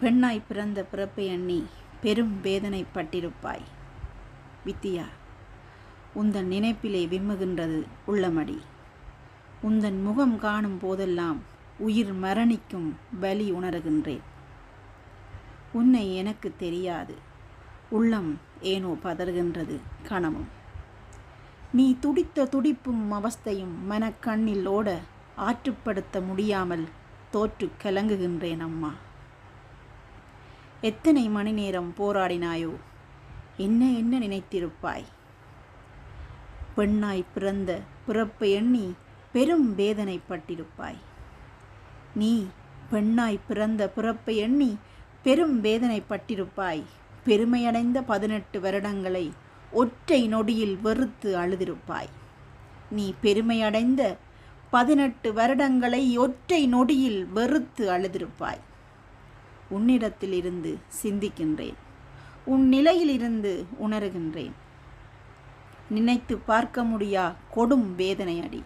பெண்ணாய் பிறந்த பிறப்பை எண்ணி பெரும் வேதனைப்பட்டிருப்பாய். வித்தியா, உந்தன் நினைப்பிலே விம்முகின்றது உள்ளமடி. உந்தன் முகம் காணும் போதெல்லாம் உயிர் மரணிக்கும் வலி உணர்கின்றேன். உன்னை எனக்கு தெரியாது, உள்ளம் ஏனோ பதறுகின்றது கணமும். நீ துடித்த துடிப்பும் அவஸ்தையும் மனக்கண்ணில் ஓட ஆற்றுப்படுத்த முடியாமல் தோற்று கலங்குகின்றேன் அம்மா. எத்தனை மணி நேரம் போராடினாயோ, என்ன என்ன நினைத்திருப்பாய். பெண்ணாய் பிறந்த பிறப்பை எண்ணி பெரும் வேதனைப்பட்டிருப்பாய். நீ பெண்ணாய் பிறந்த பிறப்பை எண்ணி பெரும் வேதனைப்பட்டிருப்பாய். பெருமையடைந்த 18 வருடங்களை ஒற்றை நொடியில் வெறுத்து அழுதிருப்பாய். நீ பெருமையடைந்த 18 வருடங்களை ஒற்றை நொடியில் வெறுத்து அழுதிருப்பாய். உன்னிடத்திலிருந்து சிந்திக்கின்றேன், உன் நிலையிலிருந்து உணர்கின்றேன். நினைத்து பார்க்க முடியா கொடும் வேதனை அடி.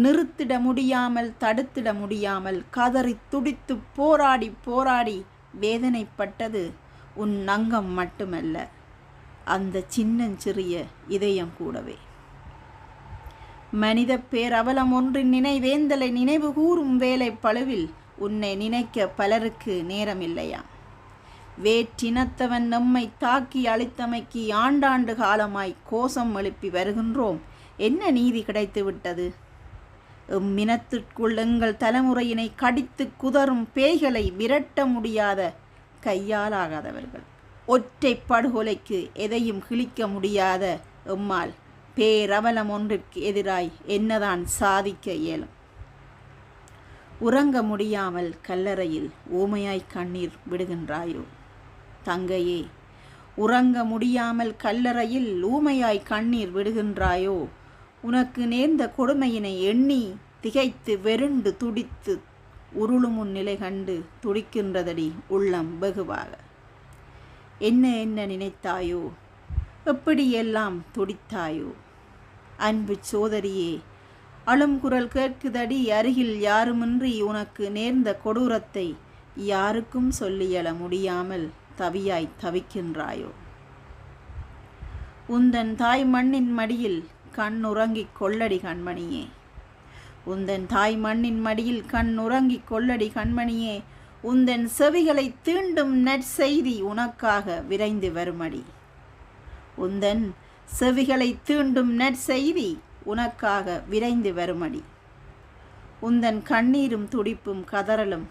நிறுத்திட முடியாமல் தடுத்திட முடியாமல் கதறி துடித்து போராடி போராடி வேதனைப்பட்டது உன் நங்கம் மட்டுமல்ல, அந்த சின்னஞ்சிறிய இதயம் கூடவே. மனித பேரவலம் ஒன்றின் நினைவேந்தலை நினைவு கூறும் வேலை பழுவில் உன்னை நினைக்க பலருக்கு நேரமில்லையா? வேற்றினத்தவன் நம்மை தாக்கி அழித்தமைக்கு ஆண்டாண்டு காலமாய் கோஷம் எழுப்பி வருகின்றோம். என்ன நீதி கிடைத்து விட்டது? எம்மினத்திற்குள் எங்கள் தலைமுறையினை கடித்து குதறும் பேய்களை விரட்ட முடியாத கையாலாகாதவர்கள், ஒற்றை படுகொலைக்கு எதையும் கிழிக்க முடியாத எம்மால் பேரவலம் ஒன்றிற்கு எதிராய் என்னதான் சாதிக்க இயலும்? உறங்க முடியாமல் கல்லறையில் ஊமையாய் கண்ணீர் விடுகின்றாயோ தங்கையே? உறங்க முடியாமல் கல்லறையில் ஊமையாய் கண்ணீர் விடுகின்றாயோ? உனக்கு நேர்ந்த கொடுமையினை எண்ணி திகைத்து வெருண்டு துடித்து உருளும் உன் நிலை கண்டு துடிக்கின்றதடி உள்ளம் வெகுவாக. என்ன என்ன நினைத்தாயோ? எப்படியெல்லாம் துடித்தாயோ? அன்பு சோதரியே, அழும் குரல் கேட்குதடி அருகில் யாருமின்றி. உனக்கு நேர்ந்த கொடூரத்தை யாருக்கும் சொல்லியல முடியாமல் தவியாய் தவிக்கின்றாயோ? உந்தன் தாய் மண்ணின் மடியில் கண்ணுறங்கிக் கொள்ளடி கண்மணியே. உந்தன் தாய் மண்ணின் மடியில் கண்ணுறங்கிக் கொள்ளடி கண்மணியே. உந்தன் செவிகளை தீண்டும் நற்செய்தி உனக்காக விரைந்து வருமடி. உந்தன் செவிகளை தீண்டும் நற்செய்தி உனக்காக விரைந்து வருமடி. உந்தன் கண்ணீரும் துடிப்பும் கதறலும்